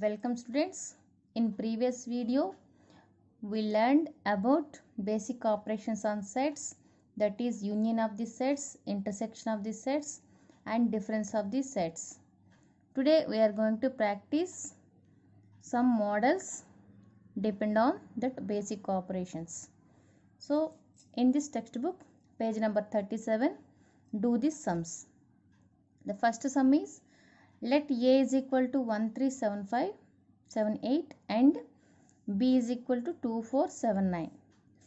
Welcome students. In previous video we learned about basic operations on sets, that is union of the sets, intersection of the sets and difference of the sets. Today we are going to practice some models depend on that basic operations. So in this textbook page number 37, do the sums. The first sum is, let A is equal to 137578 and B is equal to 2479.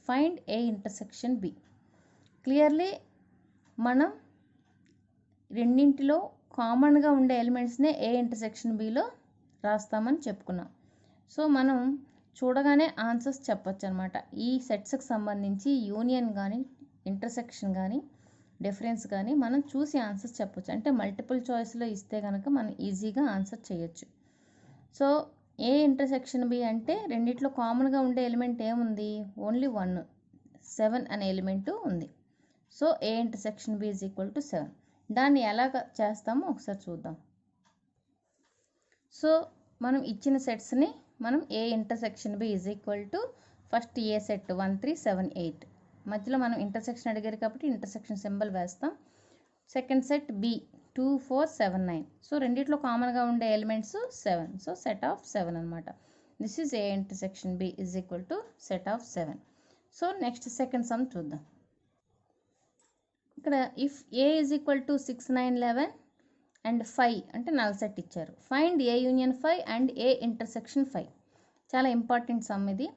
Find A intersection B. Clearly మనం రెండింటిలో కామన్గా ఉండే ఎలిమెంట్స్నే A intersection below రాస్తామని చెప్పుకున్నాం. So మనం చూడగానే answers చెప్పచ్చు అనమాట. ఈ సెట్స్కి సంబంధించి యూనియన్ కానీ ఇంటర్సెక్షన్ కానీ డిఫరెన్స్ కానీ మనం చూసి ఆన్సర్స్ చెప్పొచ్చు. అంటే మల్టిపుల్ చాయిస్లో ఇస్తే కనుక మనం ఈజీగా ఆన్సర్ చేయొచ్చు. సో ఏ ఇంటర్సెక్షన్ బి అంటే రెండిట్లో కామన్గా ఉండే ఎలిమెంట్ ఏముంది? ఓన్లీ 1, 7 అనే ఎలిమెంటు ఉంది. So A intersection B is equal to 7. దాన్ని ఎలా చేస్తామో ఒకసారి చూద్దాం. సో మనం ఇచ్చిన సెట్స్ని మనం A intersection B is equal to first A set 1378, మధ్యలో మనం ఇంటర్సెక్షన్ అడిగారు కాబట్టి ఇంటర్సెక్షన్ సింబల్ వేస్తాం. Second set B 2479. సో రెండిట్లో కామన్గా ఉండే ఎలిమెంట్స్ 7. సో సెట్ ఆఫ్ 7 అనమాట. This is A intersection B is equal to set of 7. So next second sum చూద్దాం. ఇక్కడ if A is equal to 6, 9, 11 and 5 అంటే నల్ సెట్ ఇచ్చారు. Find A union 5 and A intersection 5. చాలా important some ఇది.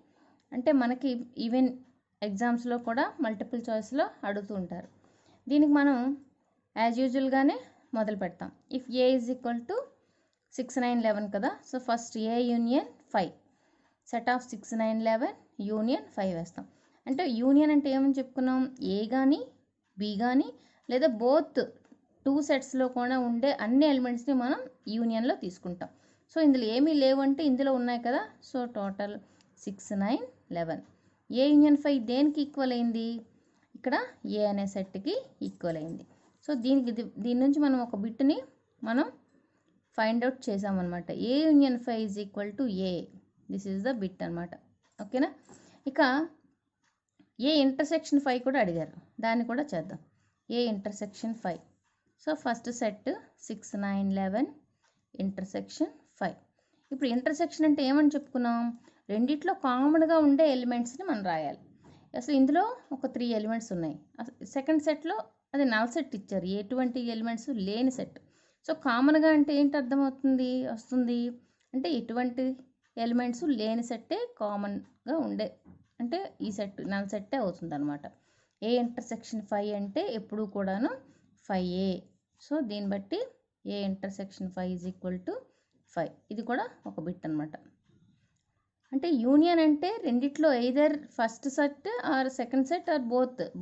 అంటే మనకి even ఎగ్జామ్స్లో కూడా మల్టిపుల్ చాయిస్లో అడుగుతూ ఉంటారు. దీనికి మనం యాజ్ యూజువల్గానే మొదలు పెడతాం. If A is equal to 6, 9, 11 కదా. So first A union 5, set of 6, 9, 11 union 5 వేస్తాం. అంటే యూనియన్ అంటే ఏమని చెప్పుకున్నాం? ఏ కానీ బి కానీ లేదా బోత్ 2 సెట్స్లో కూడా ఉండే అన్ని ఎలిమెంట్స్ని మనం యూనియన్లో తీసుకుంటాం. సో ఇందులో ఏమీ లేవంటే ఇందులో ఉన్నాయి కదా. So total 6, 9, 11. ఏ యూనియన్ 5 దేనికి ఈక్వల్ అయింది? ఇక్కడ ఏ అనే సెట్కి ఈక్వల్ అయింది. సో దీని నుంచి మనం ఒక బిట్ని మనం ఫైండ్ అవుట్ చేసామన్నమాట. A union 5 is equal to A. This is the bit అనమాట. ఓకేనా. ఇక ఏ ఇంటర్సెక్షన్ 5 కూడా అడిగారు, దాన్ని కూడా చేద్దాం. ఏ intersection 5. So first set 6, 9, 11 intersection 5. ఇప్పుడు ఇంటర్సెక్షన్ అంటే ఏమని చెప్పుకున్నాం? రెండిట్లో కామన్గా ఉండే ఎలిమెంట్స్ని మనం రాయాలి. అసలు ఇందులో ఒక 3 ఎలిమెంట్స్ ఉన్నాయి. సెకండ్ సెట్లో అది నల్ సెట్ ఇచ్చారు, ఎటువంటి ఎలిమెంట్స్ లేని సెట్. సో కామన్గా అంటే ఏంటి అర్థమవుతుంది వస్తుంది అంటే ఎటువంటి ఎలిమెంట్స్ లేని సెట్టే కామన్గా ఉండే, అంటే ఈ సెట్ నల్ సెట్టే అవుతుంది అనమాట. ఏ ఇంటర్సెక్షన్ 5 అంటే ఎప్పుడు కూడాను 5A. సో దీన్ని బట్టి ఏ ఇంటర్సెక్షన్ 5 ఈజ్ ఈక్వల్ టు 5. ఇది కూడా ఒక బిట్ అనమాట. అంటే యూనియన్ అంటే రెండిట్లో either first set or second set or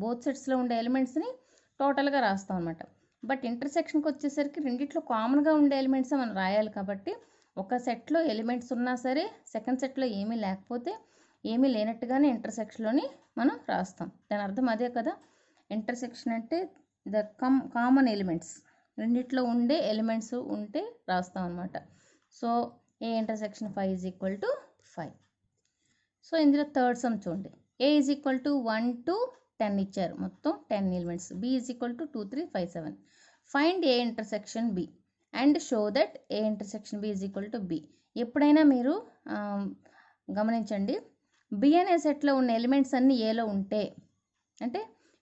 both సెట్స్లో ఉండే ఎలిమెంట్స్ని టోటల్గా రాస్తాం అనమాట. బట్ ఇంటర్సెక్షన్కి వచ్చేసరికి రెండిట్లో కామన్గా ఉండే ఎలిమెంట్స్ మనం రాయాలి కాబట్టి ఒక సెట్లో ఎలిమెంట్స్ ఉన్నా సరే సెకండ్ సెట్లో ఏమీ లేకపోతే ఏమీ లేనట్టుగానే ఇంటర్సెక్షన్లోని మనం రాస్తాం. దాని అర్థం అదే కదా. ఇంటర్సెక్షన్ అంటే ద కామన్ ఎలిమెంట్స్, రెండిట్లో ఉండే ఎలిమెంట్స్ ఉంటే రాస్తాం అనమాట. So A intersection 5 is equal to 5. So ఇందులో థర్డ్ సమ్ చూడండి. A is equal to 1 to 10 ఇచ్చారు, మొత్తం 10 elements. B is equal to 2, 3, 5, 7. Find A intersection B and show that A intersection B is equal to B. ఎప్పుడైనా మీరు గమనించండి, B అనే సెట్లో ఉన్న ఎలిమెంట్స్ అన్నీ ఏలో ఉంటే అంటే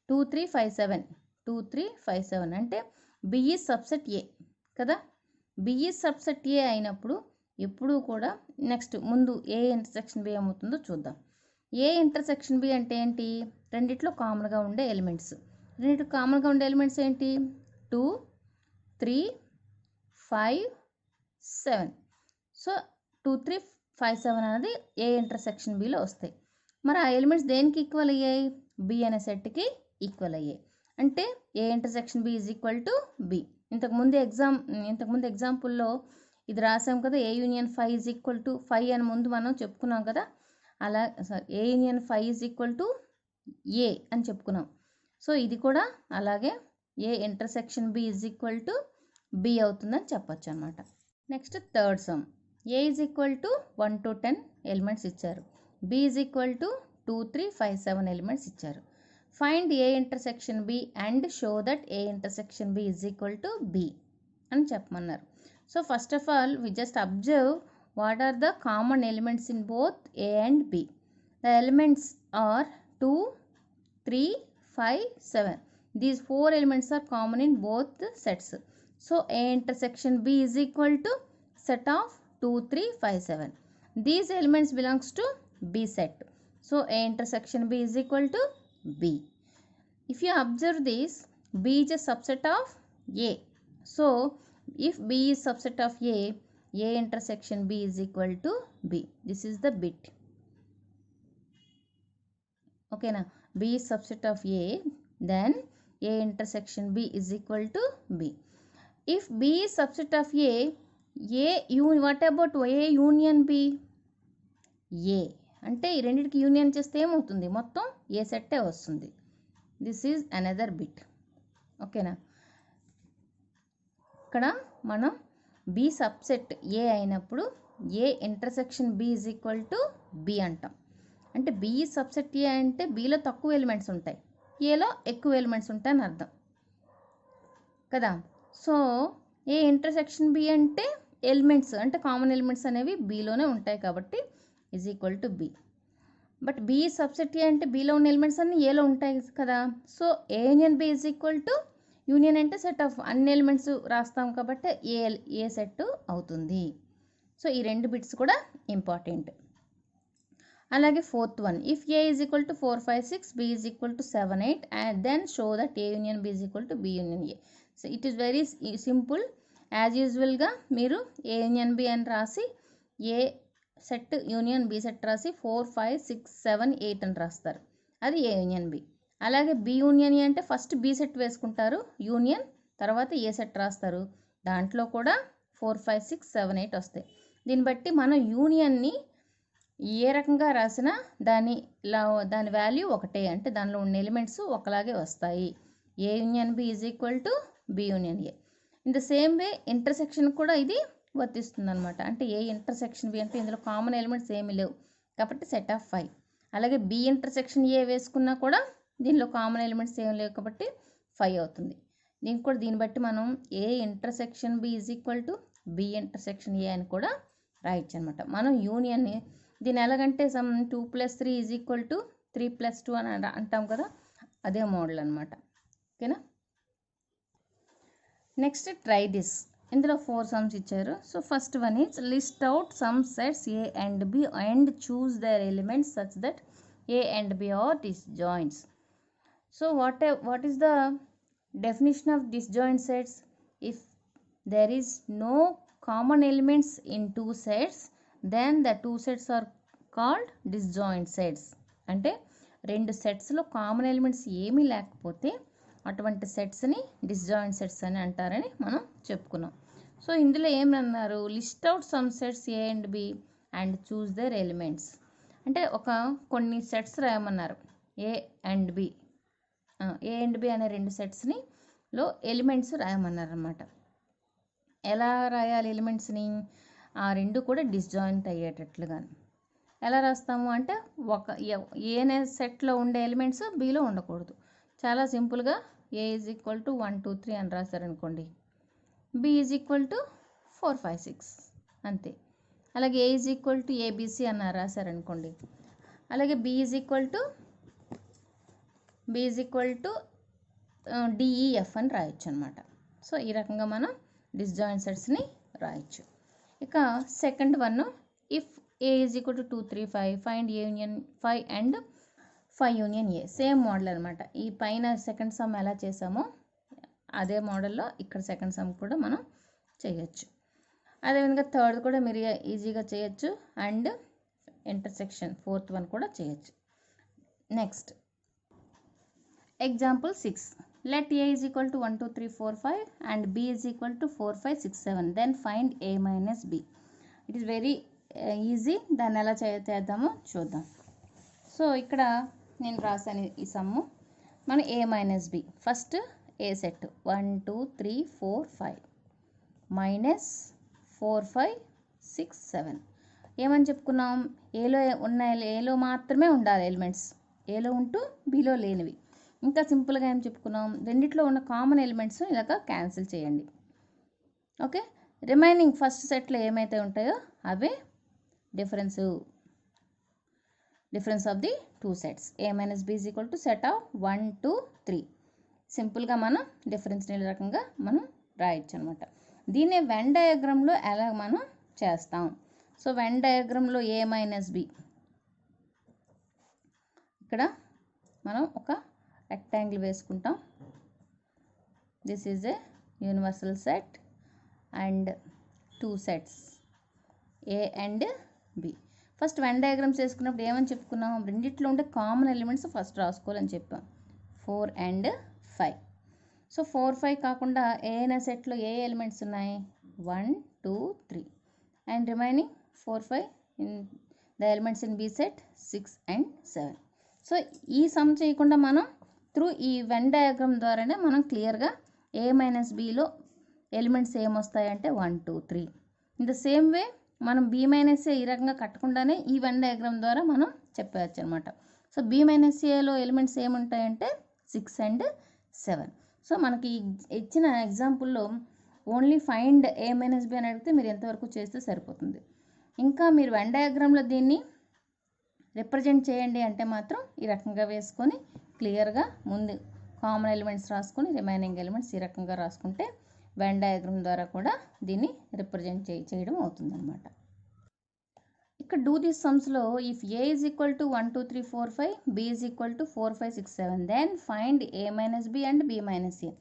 2, 3, 5, 7 2, 3, 5, 7 అంటే బి ఈజ్ సబ్సెట్ ఏ కదా. బి ఈజ్ సబ్సెట్ ఏ అయినప్పుడు ఎప్పుడూ కూడా నెక్స్ట్ ముందు ఏ ఇంటర్సెక్షన్ బి ఏమవుతుందో చూద్దాం. ఏ ఇంటర్సెక్షన్ బి అంటే ఏంటి? రెండిట్లో కామన్గా ఉండే ఎలిమెంట్స్. రెండిట్లో కామన్గా ఉండే ఎలిమెంట్స్ ఏంటి? 2, 3, 5, 7. సో 2, 3, 5, 7 అనేది ఏ ఇంటర్సెక్షన్ బిలో వస్తాయి. మరి ఆ ఎలిమెంట్స్ దేనికి ఈక్వల్ అయ్యాయి? బి అనే సెట్కి ఈక్వల్ అయ్యాయి. అంటే A intersection B is equal to B. ఇంతకుముందు ఎగ్జాంపుల్లో ఇది రాసాం కదా. A union 5 is equal to 5 అని ముందు మనం చెప్పుకున్నాం కదా. అలా A union 5 is equal to A అని చెప్పుకున్నాం. సో ఇది కూడా అలాగే A intersection B is equal to B అవుతుందని చెప్పచ్చు అనమాట. Next third sum. A is equal to 1 to 10 elements ఇచ్చారు, B is equal to 2, 3, 5, 7 elements ఇచ్చారు. Find A intersection B and show that A intersection B is equal to B అని చెప్పమన్నారు. So first of all we just observe what are the common elements in both A and B. The elements are 2, 3, 5, 7. These 4 elements are common in both the sets. So A intersection B is equal to set of 2, 3, 5, 7. These elements belongs to B set. So A intersection B is equal to B. If you observe this, B is a subset of A. So if B is subset of A intersection B is equal to B. This is the bit. Okay na? B is subset of A, then A intersection B is equal to B. If B is subset of A, what about A union B? A అంటే ఈ రెండింటికి union చేస్తే ఏమవుతుంది, మొత్తం ఏ సెట్టే వస్తుంది. This is another bit. ఓకేనా? ఇక్కడ మనం B సబ్సెట్ ఏ అయినప్పుడు A intersection B is equal to B అంటాం. అంటే B సబ్సెట్ ఏ అంటే Bలో తక్కువ ఎలిమెంట్స్ ఉంటాయి, ఏలో ఎక్కువ ఎలిమెంట్స్ ఉంటాయని అర్థం కదా. సో ఏ ఇంటర్సెక్షన్ బి అంటే ఎలిమెంట్స్ అంటే కామన్ ఎలిమెంట్స్ అనేవి బీలోనే ఉంటాయి కాబట్టి is equal to B. But B subset A అంటే బీలో ఉన్న ఎలిమెంట్స్ అన్నీ ఏలో ఉంటాయి కదా. So A union B is equal to, union అంటే సెట్ ఆఫ్ అన్ని ఎలిమెంట్స్ రాస్తాం కాబట్టి ఏ సెట్ అవుతుంది. సో ఈ రెండు బిట్స్ కూడా ఇంపార్టెంట్. అలాగే fourth one, if A is equal to 4, 5, 6, B is equal to 7, 8 and then show that A union B is equal to B union A. So it is very simple. As యూజువల్గా మీరు A union B అని రాసి A set union B set రాసి 4, 5, 6, 7, 8 అని రాస్తారు, అది A union B. అలాగే B union A అంటే ఫస్ట్ బి సెట్ వేసుకుంటారు యూనియన్, తర్వాత ఏ సెట్ రాస్తారు, దాంట్లో కూడా 4, 5, 6, 7, 8 వస్తాయి. దీన్ని బట్టి మనం యూనియన్ని ఏ రకంగా రాసినా దాని వాల్యూ ఒకటే, అంటే దానిలో ఉన్న ఎలిమెంట్స్ ఒకలాగే వస్తాయి. A union B is equal to B union A. In the same way intersection కూడా ఇది వర్తిస్తుంది అనమాట. అంటే ఏ ఇంటర్సెక్షన్ బి అంటే ఇందులో కామన్ ఎలిమెంట్స్ ఏమీ లేవు కాబట్టి సెట్ ఆఫ్ 5. అలాగే బి ఇంటర్సెక్షన్ ఏ వేసుకున్నా కూడా దీనిలో కామన్ ఎలిమెంట్స్ ఏమి లేవు కాబట్టి 5 అవుతుంది. దీన్ని బట్టి మనం A intersection B is equal to B intersection A అని కూడా రాయొచ్చు అనమాట. మనం యూనియన్ని దీన్ని ఎలాగంటే సమ్ 2 + 3 ఈజ్ ఈక్వల్ టు 3 + 2 అని అంటాం కదా, అదే మోడల్ అనమాట. ఓకేనా? Next try this. ఇందులో 4 సమ్స్ ఇచ్చారు. So first one is list out some sets A and B and choose their elements such that A and B are disjoints. So what is the definition of disjoint sets? If there is no common elements in 2 sets, then the 2 sets are called disjoint sets. అంటే 2 సెట్స్లో common elements ఏమీ లేకపోతే అటువంటి సెట్స్ని disjoint sets అని అంటారని మనం చెప్పుకున్నాం. So ఇందులో ఏమన్నారు, list out some sets A and B and choose their elements. అంటే కొన్ని సెట్స్ రాయమన్నారు, ఏ అండ్ బి అనే 2 సెట్స్ని లో ఎలిమెంట్స్ రాయమన్నారు అన్నమాట. ఎలా రాయాలి ఎలిమెంట్స్ని? ఆ 2 కూడా డిస్జాయింట్ అయ్యేటట్లుగా. ఎలా రాస్తాము అంటే ఏ సెట్లో ఉండే ఎలిమెంట్స్ బిలో ఉండకూడదు. చాలా సింపుల్గా ఏ ఈజ్ ఈక్వల్ టు 1, 2, 3 అని రాశారనుకోండి, బి ఈజ్ ఈక్వల్ టు 4, 5, 6 అంతే. అలాగే A is equal to ABC అని రాశారనుకోండి, అలాగే B is equal to DEF అని రాయొచ్చు అనమాట. సో ఈ రకంగా మనం డిస్జాయింట్ సెట్స్ని రాయొచ్చు. ఇక second one, if A is equal to 2, 3, 5 find A union 5 and 5 union A. Same model అనమాట. ఈ పైన సెకండ్ సమ్ ఎలా చేసామో అదే మోడల్లో ఇక్కడ సెకండ్ సమ్ కూడా మనం చేయొచ్చు. అదేవిధంగా థర్డ్ కూడా మీరు ఈజీగా చేయొచ్చు అండ్ ఇంటర్సెక్షన్ ఫోర్త్ వన్ కూడా చేయొచ్చు. Next example 6. Let A is equal to 1, 2, 3, 4, 5 and B is equal to 4, 5, 6, 7. Then find A minus B. It is very easy. దాన్ని ఎలా చేద్దామో చూద్దాం. సో ఇక్కడ నేను రాసాను ఈ సమ్ము. మన A minus B. First A set 1, 2, 3, 4, 5 minus 4, 5, 6 7 ఏమని చెప్పుకున్నాం, ఏలో మాత్రమే ఉండాలి ఎలిమెంట్స్, ఏలో ఉంటూ బిలో లేనివి. ఇంకా సింపుల్గా ఏం చెప్పుకున్నాం, రెండిట్లో ఉన్న కామన్ ఎలిమెంట్స్ ఇలాగ క్యాన్సిల్ చేయండి. ఓకే, రిమైనింగ్ ఫస్ట్ సెట్లో ఏమైతే ఉంటాయో అవే difference of the two sets. A minus B is equal to set of 1 2 3. సింపుల్గా మనం డిఫరెన్స్ని రకంగా మనం రాయొచ్చు అనమాట. దీన్ని వెన్ డయాగ్రామ్లో ఎలా మనం చేస్తాం. సో వెన్ డయాగ్రామ్లో A minus B, ఇక్కడ మనం ఒక రెక్టాంగిల్ వేసుకుంటాం. This is a universal set and two sets A and B. First Venn diagrams వేసుకున్నప్పుడు ఏమని చెప్పుకున్నాం, రెండిట్లో ఉండే కామన్ ఎలిమెంట్స్ ఫస్ట్ రాసుకోవాలని చెప్పాం, 4 and 5. సో 4 5 కాకుండా ఏ అయినా సెట్లో ఏ ఎలిమెంట్స్ ఉన్నాయి, 1 2 3 and remaining 4 5 in the elements in B set 6 and 7. So ఈ సమ్ చేయకుండా మనం త్రూ ఈ వెన్ డయాగ్రామ్ ద్వారానే మనం క్లియర్గా A minus Bలో ఎలిమెంట్స్ ఏమొస్తాయంటే 1 2 3. ఇన్ ద సేమ్ వే మనం B minus A ఈ రకంగా కట్టకుండానే ఈ వెన్ డయాగ్రామ్ ద్వారా మనం చెప్పవచ్చు అనమాట. సో B minus Aలో ఎలిమెంట్స్ ఏముంటాయంటే 6 and 7. సో మనకి ఇచ్చిన ఎగ్జాంపుల్లో only find A minus B అని అడిగితే మీరు ఎంతవరకు చేస్తే సరిపోతుంది. ఇంకా మీరు వెన్ డయాగ్రామ్లో దీన్ని రిప్రజెంట్ చేయండి అంటే మాత్రం ఈ రకంగా వేసుకొని క్లియర్గా ముందు కామన్ ఎలిమెంట్స్ రాసుకొని రిమైనింగ్ ఎలిమెంట్స్ ఈ రకంగా రాసుకుంటే వెన్ డయాగ్రామ్ ద్వారా కూడా దీన్ని రిప్రజెంట్ చేయడం అవుతుందన్నమాట. ఇక్కడ డూ దిస్ సమ్స్లో if A is equal to 1 2 3 4 5, B is equal to 4 5 6 7, then find A minus B and B minus A.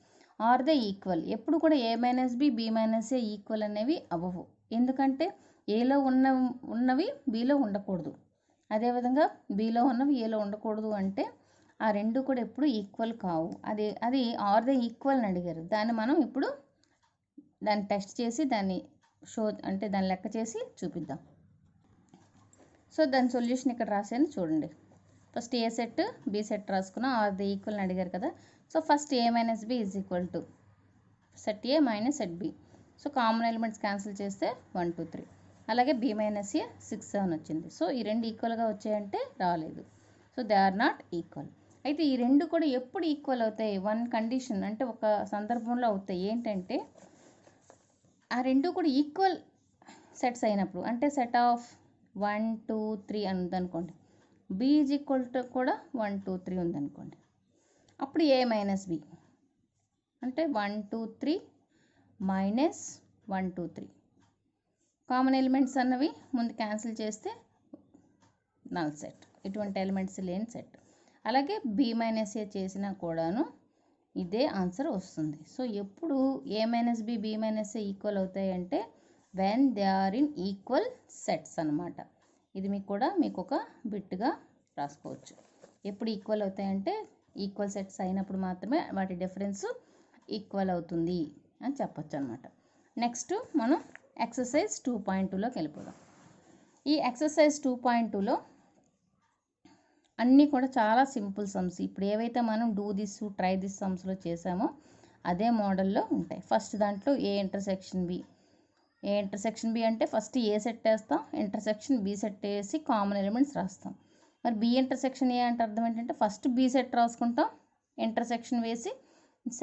Are they equal. ఎప్పుడు కూడా A minus B, B minus A equal అనేవి అవ్వవు. ఎందుకంటే ఏలో ఉన్నవి Bలో ఉండకూడదు, అదేవిధంగా Bలో ఉన్నవి ఏలో ఉండకూడదు. అంటే ఆ రెండు కూడా ఎప్పుడు ఈక్వల్ కావు. అది ఆర్ దే ఈక్వల్ అని అడిగారు. దాన్ని మనం ఇప్పుడు దాన్ని టెస్ట్ చేసి దాన్ని దాన్ని లెక్క చేసి చూపిద్దాం. సో దాని సొల్యూషన్ ఇక్కడ రాసాను చూడండి. First A set B set రాసుకున్నాం, ఆర్ ది ఈక్వల్ అని అడిగారు కదా. So first A minus B is equal to set A minus set B. So common elements cancel చేస్తే 1 2 3. అలాగే B minus A 6 7 వచ్చింది. సో ఈ రెండు ఈక్వల్గా వచ్చాయంటే రాలేదు. So they are not equal. అయితే ఈ రెండు కూడా ఎప్పుడు ఈక్వల్ అవుతాయి, వన్ కండిషన్, అంటే ఒక సందర్భంలో అవుతాయి. ఏంటంటే ఆ రెండు కూడా ఈక్వల్ సెట్స్ అయినప్పుడు, అంటే సెట్ ఆఫ్ 1 2 3 అని ఉందనుకోండి, B ఈజ్ ఈక్వల్ టు కూడా 1 2 3 ఉందనుకోండి, అప్పుడు A మైనస్ B అంటే 1 2 3 మైనస్ 1 2 3. కామన్ ఎలిమెంట్స్ అన్నవి ముందు క్యాన్సిల్ చేస్తే నల్ సెట్, ఇటువంటి ఎలిమెంట్స్ లేని సెట్. అలాగే B మైనస్ A చేసినా కూడాను ఇదే ఆన్సర్ వస్తుంది. సో ఎప్పుడు A minus B, B minus A equal అవుతాయి అంటే when they are in equal sets అనమాట. ఇది మీకు ఒక బిట్గా రాసుకోవచ్చు. ఎప్పుడు ఈక్వల్ అవుతాయంటే ఈక్వల్ సెట్స్ అయినప్పుడు మాత్రమే వాటి డిఫరెన్స్ ఈక్వల్ అవుతుంది అని చెప్పచ్చు అనమాట. నెక్స్ట్ మనం ఎక్సర్సైజ్ 2.2లోకి వెళ్ళిపోదాం. ఈ ఎక్సర్సైజ్ 2.2లో అన్నీ కూడా చాలా సింపుల్ సమ్స్. ఇప్పుడు ఏవైతే మనం డూ దిస్ ట్రై దిస్ సమ్స్లో చేసామో అదే మోడల్లో ఉంటాయి. ఫస్ట్ దాంట్లో A intersection B. A intersection B అంటే ఫస్ట్ A సెట్ వేస్తాం, ఇంటర్సెక్షన్ B సెట్ వేసి కామన్ ఎలిమెంట్స్ రాస్తాం. మరి B ఇంటర్సెక్షన్ A అంటే అర్థం ఏంటంటే ఫస్ట్ B సెట్ రాసుకుంటాం, ఇంటర్సెక్షన్ వేసి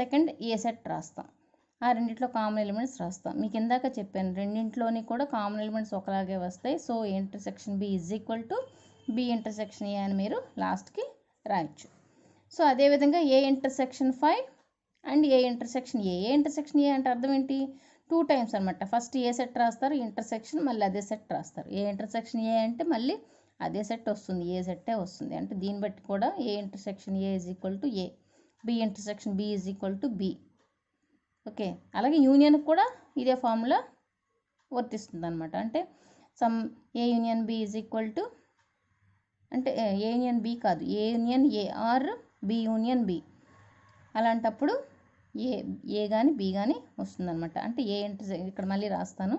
సెకండ్ A సెట్ రాస్తాం. ఆ రెండిట్లో కామన్ ఎలిమెంట్స్ రాస్తాం. మీకు ఇందాక చెప్పాను రెండింట్లోని కూడా కామన్ ఎలిమెంట్స్ ఒకలాగే వస్తాయి. So A intersection B is equal to B intersection A అని మీరు లాస్ట్కి రాయొచ్చు. సో అదేవిధంగా A intersection 5 and A intersection A. A intersection A అంటే అర్థం ఏంటి, 2 టైమ్స్ అనమాట. ఫస్ట్ A సెట్ రాస్తారు, ఇంటర్సెక్షన్ మళ్ళీ అదే సెట్ రాస్తారు. A ఇంటర్సెక్షన్ A అంటే మళ్ళీ అదే సెట్ వస్తుంది, ఏ సెట్టే వస్తుంది. అంటే దీన్ని బట్టి కూడా A intersection A is equal to A, B intersection B is equal to B. Okay, అలాగే యూనియన్కి కూడా ఇదే ఫార్ములా వర్తిస్తుంది అనమాట. అంటే sum A union B is equal to, అంటే A యూనియన్ B కాదు, A union A or B union B. అలాంటప్పుడు ఏ కానీ B కానీ వస్తుందన్నమాట. అంటే ఇక్కడ మళ్ళీ రాస్తాను,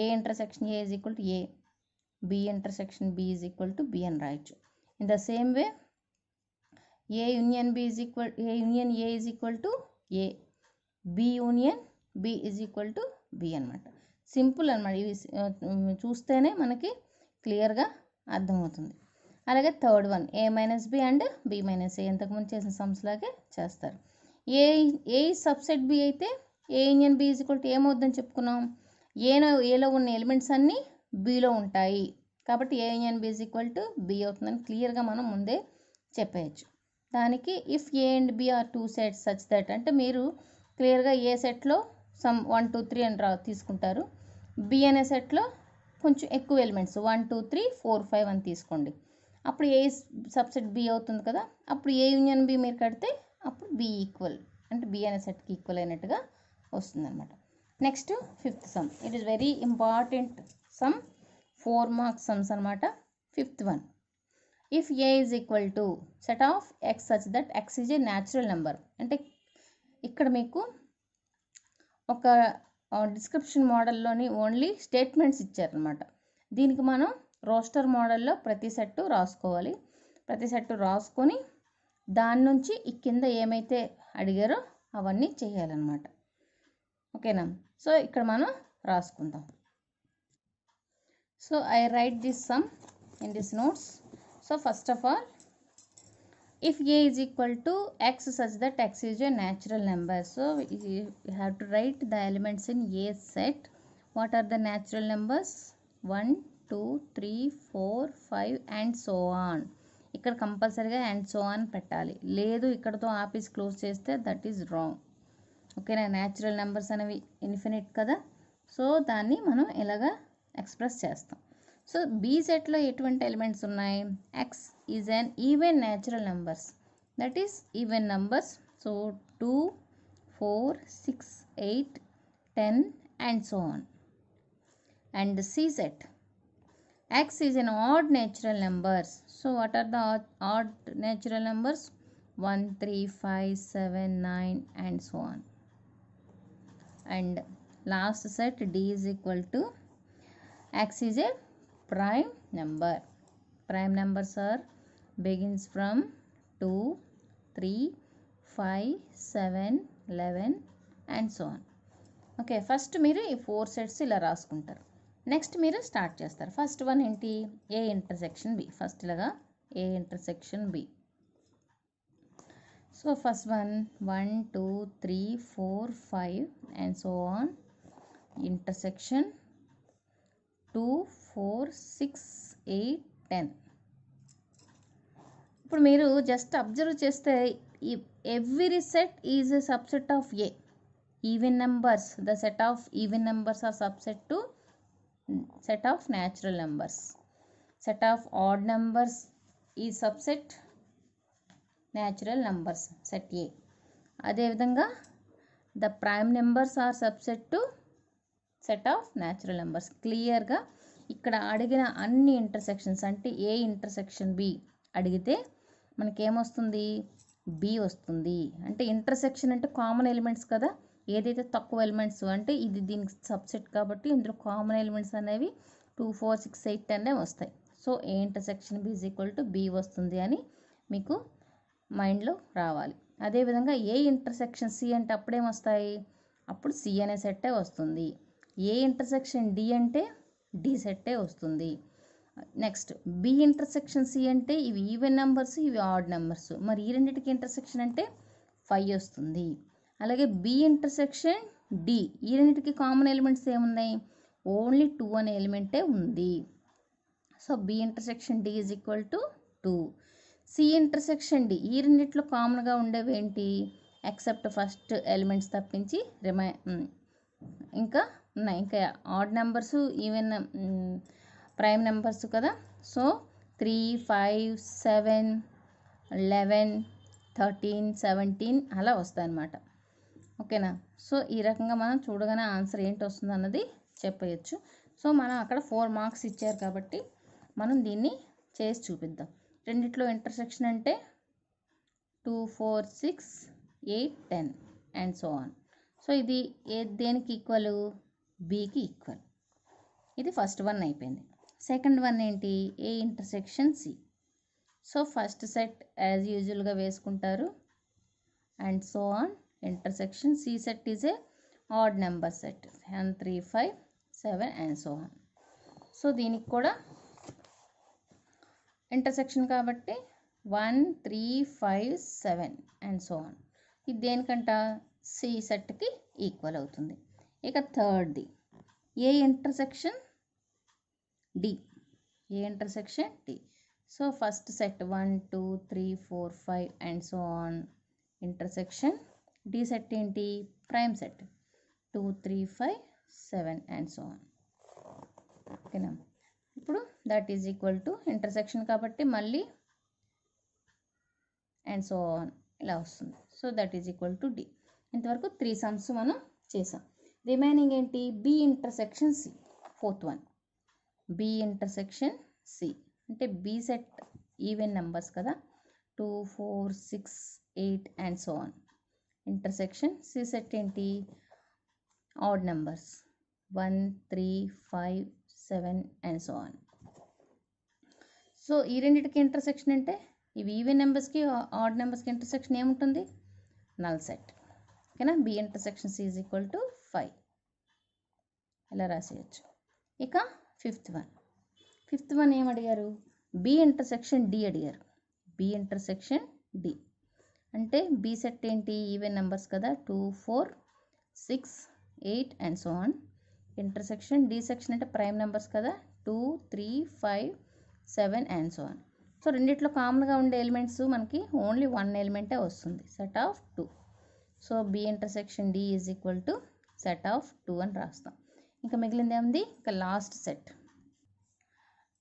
A intersection A is equal to A, B intersection B is equal to B అని రాయొచ్చు. In the same way A union A is equal to A, B union B is equal to B అనమాట. Simple అనమాట. ఇవి చూస్తేనే మనకి క్లియర్గా అర్థమవుతుంది. అలాగే third one A minus B and B minus A, ఇంతకుముందు చేసిన సమ్స్ లాగే చేస్తారు. ఏ సబ్సెట్ బి అయితే A union B is equal to ఏమవుద్దని చెప్పుకున్నాం, ఏలో ఉన్న ఎలిమెంట్స్ అన్నీ బిలో ఉంటాయి కాబట్టి A union B is equal to B అవుతుందని క్లియర్గా మనం ముందే చెప్పేయచ్చు. దానికి if A and B are two sets such that, అంటే మీరు క్లియర్గా ఏ సెట్లో సమ్ 1 2 3 అని తీసుకుంటారు, బి అనే సెట్లో కొంచెం ఎక్కువ ఎలిమెంట్స్ 1 2 3 4 5 అని తీసుకోండి. అప్పుడు ఏ సబ్సెట్ బి అవుతుంది కదా, అప్పుడు ఏ యూనియన్ బి మీరు కడితే అప్పుడు బి ఈక్వల్, అంటే బి అనే సెట్కి ఈక్వల్ అయినట్టుగా వస్తుంది అనమాట. Next fifth sum, it is very important sum, 4 marks sums అనమాట. Fifth one, if A is equal to set of X such that X is a natural number. అంటే ఇక్కడ మీకు ఒక డిస్క్రిప్షన్ మోడల్లోని ఓన్లీ స్టేట్మెంట్స్ ఇచ్చారనమాట. దీనికి మనం రోస్టర్ మోడల్లో ప్రతి సెట్టు రాసుకోవాలి. ప్రతి సెట్టు రాసుకొని దాని నుంచి ఈ కింద ఏమైతే అడిగారో అవన్నీ చేయాలన్నమాట. ఓకేనా? సో ఇక్కడ మనం రాసుకుందాం. So I write this sum in this notes. So first of all, if a is equal to x such that x is a natural number, so you have to write the elements in a set. What are the natural numbers? 1 2 3 4 5 and so on. ఇక్కడ కంపల్సరీగా and so on పెట్టాలి, లేదు ఇక్కడతో office close చేస్తే that is wrong. ఓకేనా? Natural numbers అనేవి infinite కదా, so దాన్ని మనం ఇలాగా ఎక్స్ప్రెస్ చేస్తాం. సో బీ సెట్లో ఎటువంటి ఎలిమెంట్స్ ఉన్నాయి? X is an even natural numbers, that is even numbers. So 2 4 6 8 10 and so on. And C set, x is an odd natural numbers. So what are the odd natural numbers? 1 3 5 7 9 and so on. And last set D is equal to x is a prime number. Prime numbers are begins from 2 3 5 7 11 and so on. Okay, first మీరు ఈ 4 sets ఇలా రాసుకుంటారు. Next మీరు start చేస్తారు. First one ఏంటి? A intersection B. First ఇలాగా A intersection B. So first one 1 2 3 4 5 and so on. Intersection 2 4 6 8 10. ఇప్పుడు మీరు జస్ట్ అబ్జర్వ్ చేస్తే every set is a subset of A. Even numbers, the set of even numbers are subset to set of natural numbers. Set of odd numbers is subset natural numbers, set A. అదేవిధంగా the prime numbers are subset to set of natural numbers. క్లియర్గా ఇక్కడ అడిగిన అన్ని intersections, అంటే A intersection B అడిగితే మనకేమొస్తుంది? B వస్తుంది. అంటే intersection అంటే కామన్ ఎలిమెంట్స్ కదా, ఏదైతే తక్కువ ఎలిమెంట్స్ అంటే ఇది దీనికి సబ్సెట్ కాబట్టి ఇందులో కామన్ ఎలిమెంట్స్ అనేవి 2 4 6 8 10 వస్తాయి. So A intersection B is equal to B వస్తుంది అని మీకు మైండ్లో రావాలి. అదేవిధంగా ఏ ఇంటర్సెక్షన్ సి అంటే అప్పుడేమొస్తాయి? అప్పుడు సి అనే సెట్టే వస్తుంది. ఏ ఇంటర్సెక్షన్ డి అంటే డి సెట్టే వస్తుంది. నెక్స్ట్ బి ఇంటర్సెక్షన్ సి అంటే ఇవి ఈవెన్ నెంబర్స్, ఇవి ఆడ్ నెంబర్స్. మరి ఈ రెండింటికి ఇంటర్సెక్షన్ అంటే 5 వస్తుంది. అలాగే బి ఇంటర్సెక్షన్ డి, ఈ రెండింటికి కామన్ ఎలిమెంట్స్ ఏమున్నాయి? ఓన్లీ 2 అనే ఎలిమెంటే ఉంది. So B intersection D is equal to 2. C intersection D, ఈ రెండిట్లో కామన్గా ఉండేవి ఏంటి? ఎక్సెప్ట్ ఫస్ట్ ఎలిమెంట్స్ తప్పించి ఇంకా ఉన్నాయి. ఇంకా odd numbers, even prime numbers కదా. సో 3 5 7 11 13 17 అలా వస్తాయి అన్నమాట. ఓకేనా? సో ఈ రకంగా మనం చూడగానే ఆన్సర్ ఏంటి వస్తుంది అన్నది చెప్పవచ్చు. సో మనం అక్కడ 4 మార్క్స్ ఇచ్చారు కాబట్టి మనం దీన్ని చేసి చూపిద్దాం. రెండిట్లో ఇంటర్సెక్షన్ అంటే 2 4 6 8 10 అండ్ సో ఆన్. సో ఇది దేనికి ఈక్వల్? బికి ఈక్వల్. ఇది ఫస్ట్ వన్ అయిపోయింది. సెకండ్ వన్ ఏంటి? A intersection C. So first set as యూజువల్గా వేసుకుంటారు and so on. Intersection C set is a odd number set 1 3 5 7 and so on. So దీనికి కూడా ఇంటర్సెక్షన్ కాబట్టి 1 3 5 7 అండ్ సో ఆన్. ఇది దేనికంట C సెట్కి equal అవుతుంది. ఇక థర్డ్ది A intersection D. A intersection D. So first set 1 2 3 4 5 and so on intersection D set ఏంటి prime set 2 3 5 7 and so on. ఓకేనా. ఇప్పుడు that is equal to intersection కాబట్టి మళ్ళీ అండ్ సో ఆన్ ఇలా వస్తుంది. So that is equal to D. ఇంతవరకు 3 sums మనం చేసాం. రిమైనింగ్ ఏంటి B intersection C. Fourth one B intersection C అంటే బి సెట్ ఈవెన్ నెంబర్స్ కదా 2 4 6 8 and so on. Intersection C set ఏంటి odd numbers 1 3 5 7 and so on. So ఈ రెండింటికి intersection అంటే ఇవి ఈవెన్ నెంబర్స్కి ఆడ్ నెంబర్స్కి ఇంటర్సెక్షన్ ఏముంటుంది నల్ సెట్. ఓకేనా. B intersection C is equal to 5 ఇలా రాసేయచ్చు. ఇక ఫిఫ్త్ వన్ ఏం అడిగారు బి ఇంటర్సెక్షన్ డి అడిగారు. బి ఇంటర్సెక్షన్ డి అంటే బి సెట్ ఏంటి ఈవెన్ నెంబర్స్ కదా 2 4 6 8 and so on. Intersection D section అంటే ప్రైమ్ నెంబర్స్ కదా 2 3 5 7 అండ్ సో ఆన్. సో రెండిట్లో కామన్గా ఉండే ఎలిమెంట్స్ మనకి ఓన్లీ 1 ఎలిమెంటే వస్తుంది set of 2. So B intersection D is equal to set of 2 అని రాస్తాం. ఇంకా మిగిలింది ఏముంది ఇంకా last set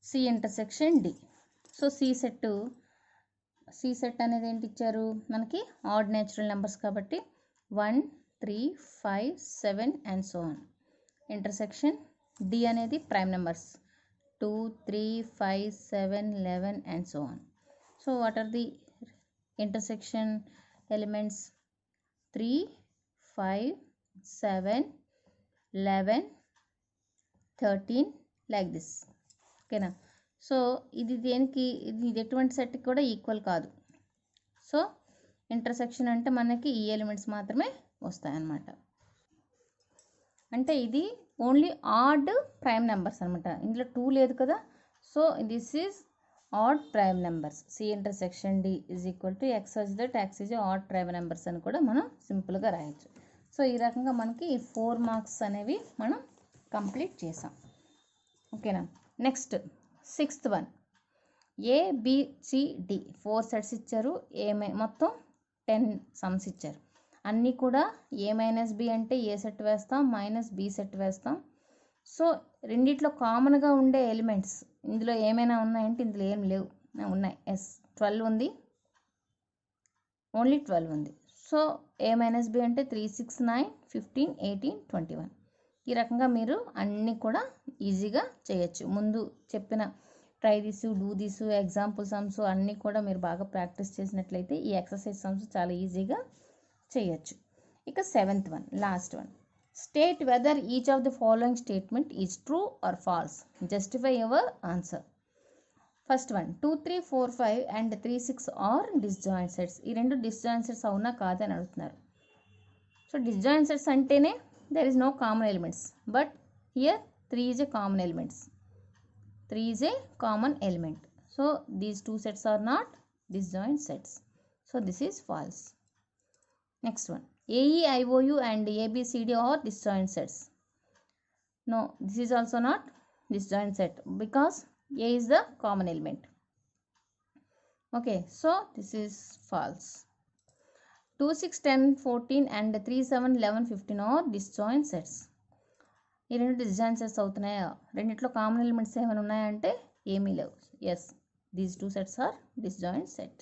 C intersection D. So C set అనేది ఏంటి ఇచ్చారు మనకి ఆడ్ నేచురల్ నెంబర్స్ కాబట్టి 1 3 5 7 and so on. Intersection D అనేది prime numbers 2 3 5 7 11 and so on. So what are the intersection elements 3 5 7 11 13 like this. ఓకేనా. సో ఇది దేనికి ఇది ఎటువంటి సెట్కి కూడా ఈక్వల్ కాదు. సో ఇంటర్సెక్షన్ అంటే మనకి ఈ ఎలిమెంట్స్ మాత్రమే వస్తాయన్నమాట. అంటే ఇది ఓన్లీ ఆడ్ ప్రైమ్ నెంబర్స్ అనమాట. ఇందులో 2 లేదు కదా. So this is odd prime numbers. C intersection D is equal to x such that X is odd prime numbers అని కూడా మనం సింపుల్గా రాయొచ్చు. సో ఈ రకంగా మనకి ఈ 4 మార్క్స్ అనేవి మనం కంప్లీట్ చేసాం. ఓకేనా. Next sixth one A B C D 4 sets ఇచ్చారు. మొత్తం 10 సమ్స్ ఇచ్చారు. అన్నీ కూడా ఏ మైనస్ బి అంటే ఏ సెట్ వేస్తాం మైనస్ బి సెట్ వేస్తాం. సో రెండిట్లో కామన్గా ఉండే ఎలిమెంట్స్ ఇందులో ఏమైనా ఉన్నాయంటే ఇందులో ఏం లేవు ఉన్నాయి. 12 ఉంది ఓన్లీ 12 ఉంది. సో ఏ మైనస్ బి అంటే 3 6 9 15 18 21. ఈ రకంగా మీరు అన్నీ కూడా ఈజీగా చేయొచ్చు. ముందు చెప్పిన try this do this example sums అన్నీ కూడా మీరు బాగా ప్రాక్టీస్ చేసినట్లయితే ఈ ఎక్సర్సైజ్ సమ్స్ చాలా ఈజీగా చేయొచ్చు. ఇక 7th one last one state whether each of the following statement is true or false. Justify your answer. First one 2 3 4 5 and 3 6 are disjoint sets. ఈ రెండు డిస్జాయింట్ సెట్స్ అవునా కాదని అడుగుతున్నారు. సో డిస్జాయింట్ సెట్స్ అంటేనే there is no common elements, but here 3 is a common elements. 3 is a common element. So these two sets are not disjoint sets. So this is false. Next one AE IOU and ABCD are disjoint sets. No, this is also not disjoint set because A is the common element. Okay, so this is false. 2 6 10 14 and 3 7 11 15 are disjoint sets. ఈ రెండు disjoint sets అవుతున్నాయా రెండిట్లో common elements ఏమైనా ఉన్నాయంటే ఏమీ లేవు. Yes these 2 sets are disjoint set.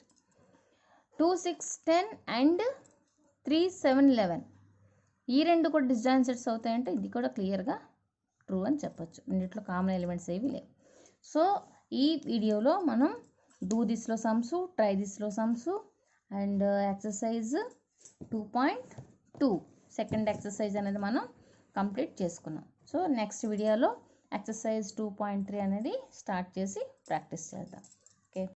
2 6 10 and 3 7 11 ఈ రెండు కూడా డిస్జాయింట్ సెట్స్ అవుతాయంటే ఇది కూడా క్లియర్గా ట్రూ అని చెప్పొచ్చు. రెండిట్లో కామన్ ఎలిమెంట్స్ ఏవి లేవు. సో ఈ వీడియోలో మనం డూ దిస్లో సమ్స్ ట్రై దిస్లో sums and exercise 2.2 second exercise అనేది మనం కంప్లీట్ చేసుకున్నాం. సో నెక్స్ట్ వీడియోలో ఎక్సర్సైజ్ 2.3 అనేది స్టార్ట్ చేసి ప్రాక్టీస్ చేద్దాం.